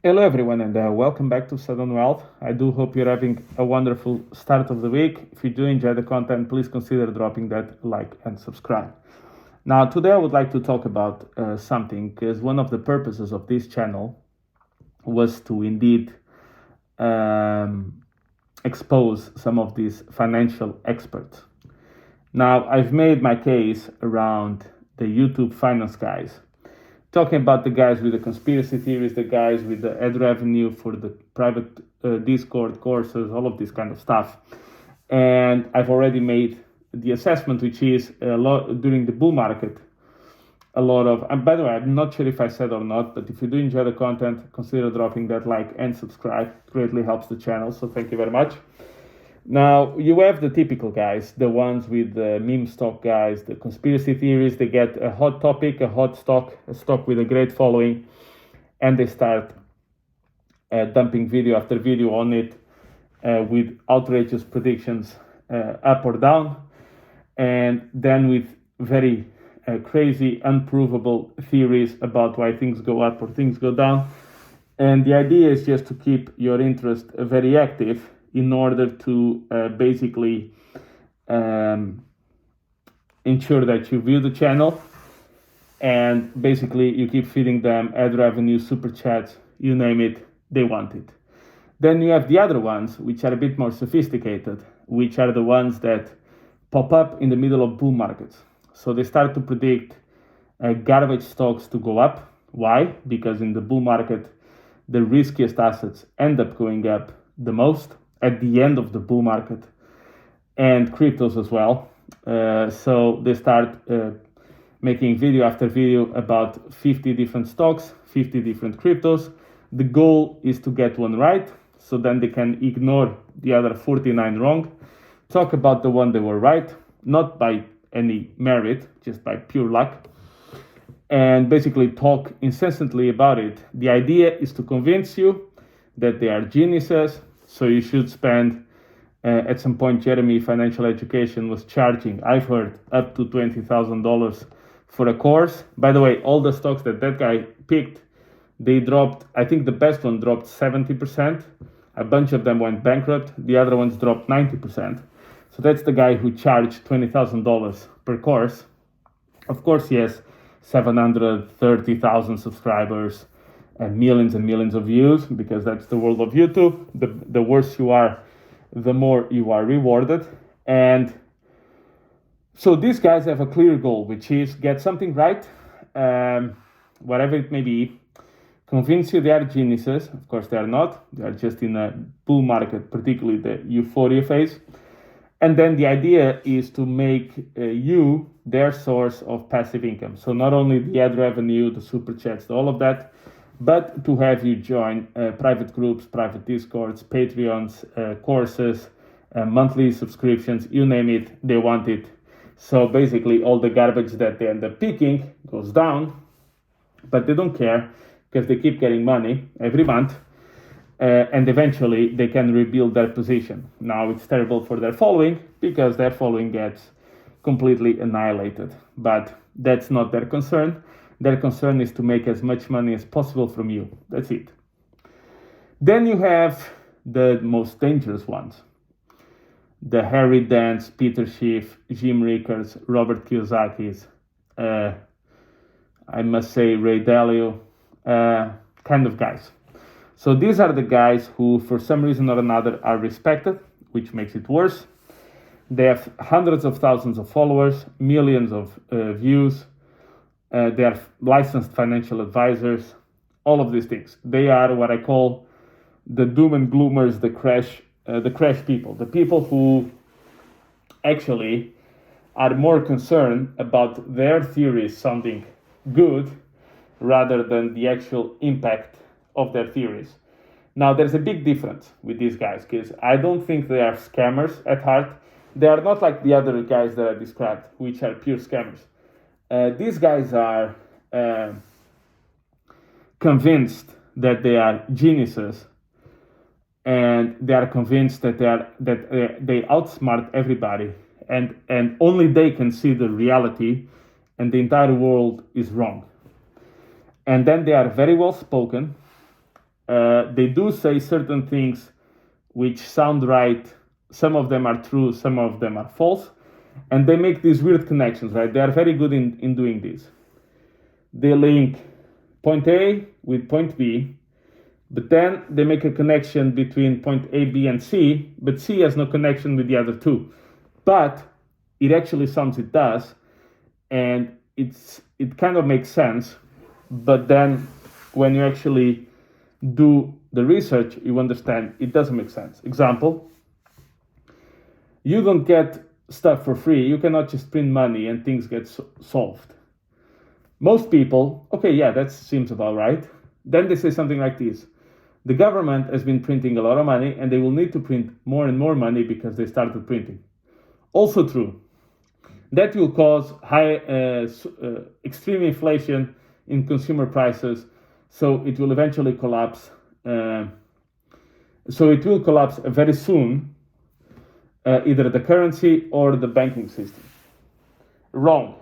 Hello, everyone, and welcome back to Sudden Wealth. I do hope you're having a wonderful start of the week. If you do enjoy the content, please consider dropping that like and subscribe. Now, today I would like to talk about something because one of the purposes of this channel was to indeed um, expose some of these financial experts. Now, I've made my case around the YouTube finance guys, talking about the guys with the conspiracy theories, the guys with the ad revenue for the private Discord courses, all of this kind of stuff. And I've already made the assessment, which is a lot during the bull market. A lot of, and by the way, I'm not sure if I said or not, but if you do enjoy the content, consider dropping that like and subscribe. It greatly helps the channel, so thank you very much. Now, you have the typical guys, the ones with the meme stock guys, the conspiracy theories. They get a hot topic, a hot stock, a stock with a great following, and they start dumping video after video on it with outrageous predictions up or down, and then with very crazy, unprovable theories about why things go up or things go down. And the idea is just to keep your interest very active in order to basically ensure that you view the channel, and basically you keep feeding them ad revenue, super chats, you name it, they want it. Then you have the other ones, which are a bit more sophisticated, which are the ones that pop up in the middle of bull markets. So they start to predict garbage stocks to go up. Why? Because in the bull market, the riskiest assets end up going up the most at the end of the bull market, and cryptos as well. So they start making video after video about 50 different stocks, 50 different cryptos. The goal is to get one right, so then they can ignore the other 49 wrong, talk about the one they were right, not by any merit, just by pure luck, and basically talk incessantly about it. The idea is to convince you that they are geniuses, so you should spend, at some point, Jeremy Financial Education was charging, I've heard, up to $20,000 for a course. By the way, all the stocks that guy picked, they dropped, I think the best one dropped 70%. A bunch of them went bankrupt. The other ones dropped 90%. So that's the guy who charged $20,000 per course. Of course, he has 730,000 subscribers and millions of views, because that's the world of YouTube. The worse you are, the more you are rewarded. And so these guys have a clear goal, which is get something right, whatever it may be, convince you they are geniuses. Of course, they are not. They are just in a bull market, particularly the euphoria phase. And then the idea is to make you their source of passive income. So not only the ad revenue, the super chats, all of that, but to have you join private groups, private Discords, Patreons, courses, monthly subscriptions, you name it, they want it. So basically all the garbage that they end up picking goes down, but they don't care because they keep getting money every month. And eventually they can rebuild their position. Now it's terrible for their following because their following gets completely annihilated. But that's not their concern. Their concern is to make as much money as possible from you. That's it. Then you have the most dangerous ones. The Harry Dents, Peter Schiff, Jim Rickards, Robert Kiyosaki's, I must say Ray Dalio, kind of guys. So these are the guys who, for some reason or another, are respected, which makes it worse. They have hundreds of thousands of followers, millions of views. They are licensed financial advisors, all of these things. They are what I call the doom and gloomers, the crash people, the people who actually are more concerned about their theories sounding good rather than the actual impact of their theories. Now, there's a big difference with these guys, because I don't think they are scammers at heart. They are not like the other guys that I described, which are pure scammers. These guys are convinced that they are geniuses, and they are convinced that they outsmart everybody, and only they can see the reality, and the entire world is wrong. And then they are very well spoken. They do say certain things which sound right. Some of them are true, some of them are false. And they make these weird connections, right? They are very good in doing this. They link point A with point B, but then they make a connection between point A, B, and C, but C has no connection with the other two. But it actually sounds it does, and it kind of makes sense, but then when you actually do the research, you understand it doesn't make sense. Example, you don't get stuff for free. You cannot just print money and things get solved. Most people, okay, yeah, that seems about right. Then they say something like this. The government has been printing a lot of money and they will need to print more and more money because they started printing. Also true. That will cause high, extreme inflation in consumer prices, so it will eventually collapse. So it will collapse very soon, either the currency or the banking system. Wrong.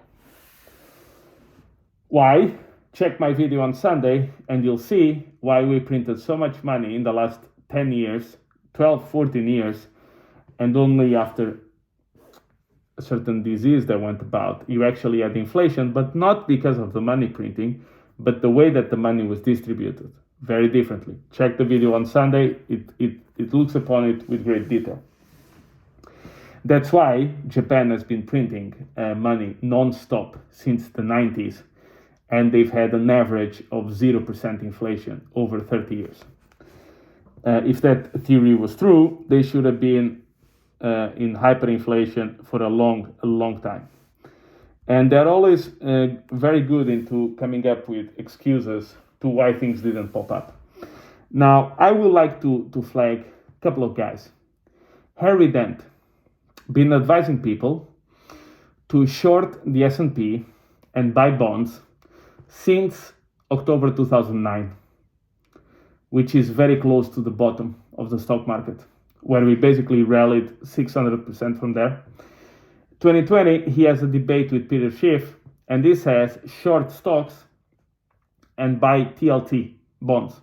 Why? Check my video on Sunday and you'll see why we printed so much money in the last 10 years, 12, 14 years, and only after a certain disease that went about, you actually had inflation, but not because of the money printing, but the way that the money was distributed very differently. Check the video on Sunday. It looks upon it with great detail. That's why Japan has been printing money non-stop since the 90s, and they've had an average of 0% inflation over 30 years. If that theory was true, they should have been in hyperinflation for a long time. And they're always very good into coming up with excuses to why things didn't pop up. Now, I would like to flag a couple of guys. Harry Dent, been advising people to short the S&P and buy bonds since October 2009, which is very close to the bottom of the stock market, where we basically rallied 600% from there. 2020, he has a debate with Peter Schiff, and this says short stocks and buy TLT bonds.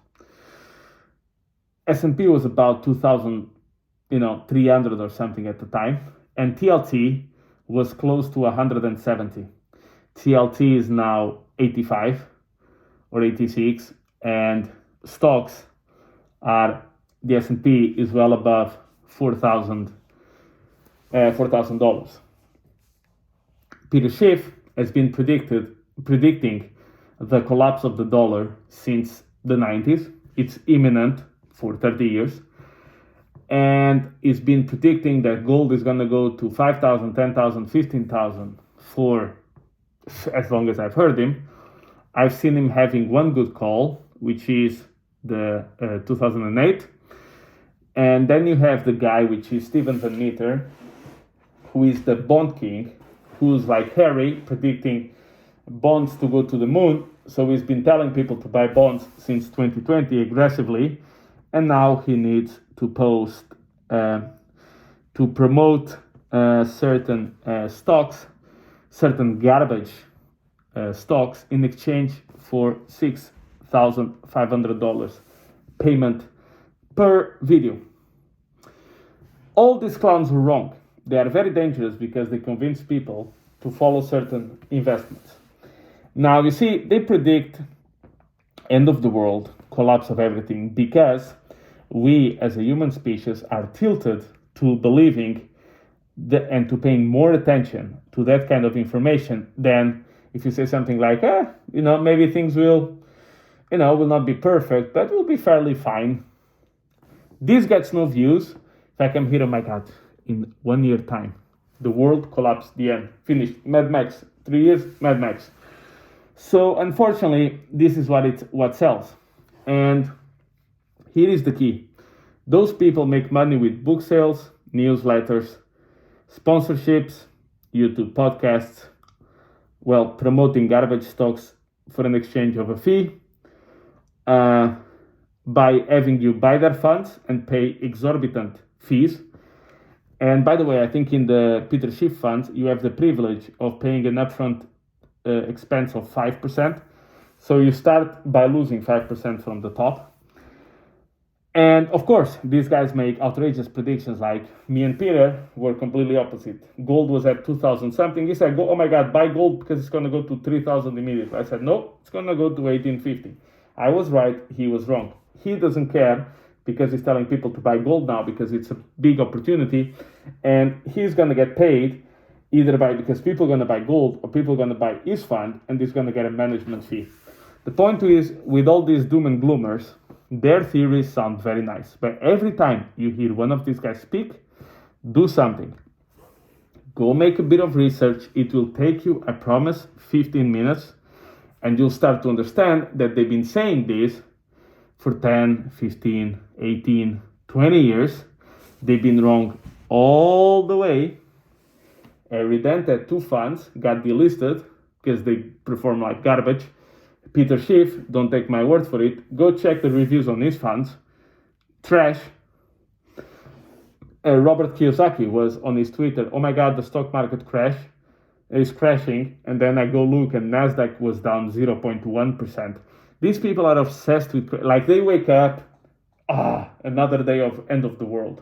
S&P was about 2,300 or something at the time, and TLT was close to 170. TLT is now 85 or 86, and stocks are, the S&P is well above $4,000. Peter Schiff has been predicting the collapse of the dollar since the 90s. It's imminent for 30 years. And he's been predicting that gold is going to go to 5,000, 10,000, 15,000 for as long as I've heard him. I've seen him having one good call, which is the 2008. And then you have the guy, which is Steven Van Meter, who is the bond king, who's like Harry, predicting bonds to go to the moon. So he's been telling people to buy bonds since 2020 aggressively. And now he needs to post, to promote certain stocks, certain garbage stocks in exchange for $6,500 payment per video. All these clowns are wrong. They are very dangerous because they convince people to follow certain investments. Now, you see, they predict end of the world, collapse of everything, because we as a human species are tilted to believing and to paying more attention to that kind of information than if you say something like, maybe things will not be perfect, but will be fairly fine. This gets no views. In fact, I'm here, oh my God, in 1 year time, the world collapsed, the end, finished. Mad Max, 3 years, Mad Max. So unfortunately, this is what sells. And here is the key. Those people make money with book sales, newsletters, sponsorships, YouTube podcasts, promoting garbage stocks for an exchange of a fee, by having you buy their funds and pay exorbitant fees. And by the way, I think in the Peter Schiff funds, you have the privilege of paying an upfront expense of 5%. So you start by losing 5% from the top. And of course, these guys make outrageous predictions. Like me and Peter were completely opposite. Gold was at 2,000 something. He said, "Oh my God, buy gold because it's going to go to 3,000 immediately." I said, "No, it's going to go to 1850." I was right. He was wrong. He doesn't care because he's telling people to buy gold now because it's a big opportunity, and he's going to get paid either because people are going to buy gold or people are going to buy his fund, and he's going to get a management fee. The point is, with all these doom and gloomers, their theories sound very nice. But every time you hear one of these guys speak, do something. Go make a bit of research. It will take you, I promise, 15 minutes. And you'll start to understand that they've been saying this for 10, 15, 18, 20 years. They've been wrong all the way. Redent had 2 funds, got delisted because they perform like garbage. Peter Schiff, don't take my word for it, go check the reviews on his funds. Trash. Robert Kiyosaki was on his Twitter, "Oh my God, the stock market is crashing." And then I go look and NASDAQ was down 0.1%. These people are obsessed with, like they wake up, another day of end of the world.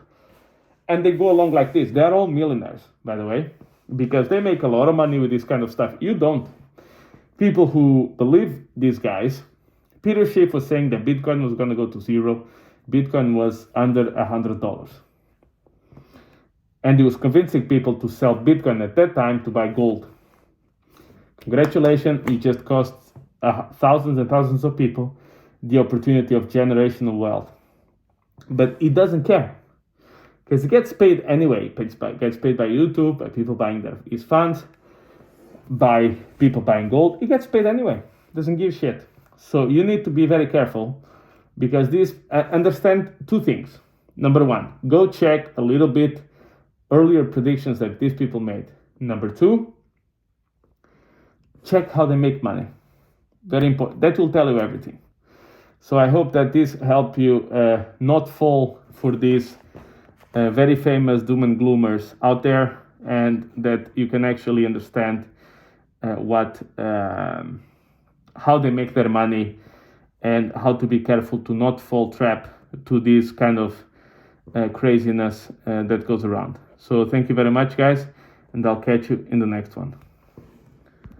And they go along like this. They're all millionaires, by the way, because they make a lot of money with this kind of stuff. You don't. People who believe these guys, Peter Schiff was saying that Bitcoin was going to go to zero. Bitcoin was under $100. And he was convincing people to sell Bitcoin at that time to buy gold. Congratulations, it just cost thousands and thousands of people the opportunity of generational wealth. But he doesn't care, because he gets paid anyway. Gets paid by YouTube, by people buying his funds, by people buying gold. He gets paid anyway. Doesn't give shit. So you need to be very careful, because understand 2 things. Number 1, go check a little bit earlier predictions that these people made. Number 2, check how they make money. Very important. That will tell you everything. So I hope that this helped you not fall for these very famous doom and gloomers out there, and that you can actually understand how they make their money, and how to be careful to not fall trap to this kind of craziness that goes around. So thank you very much, guys, and I'll catch you in the next one.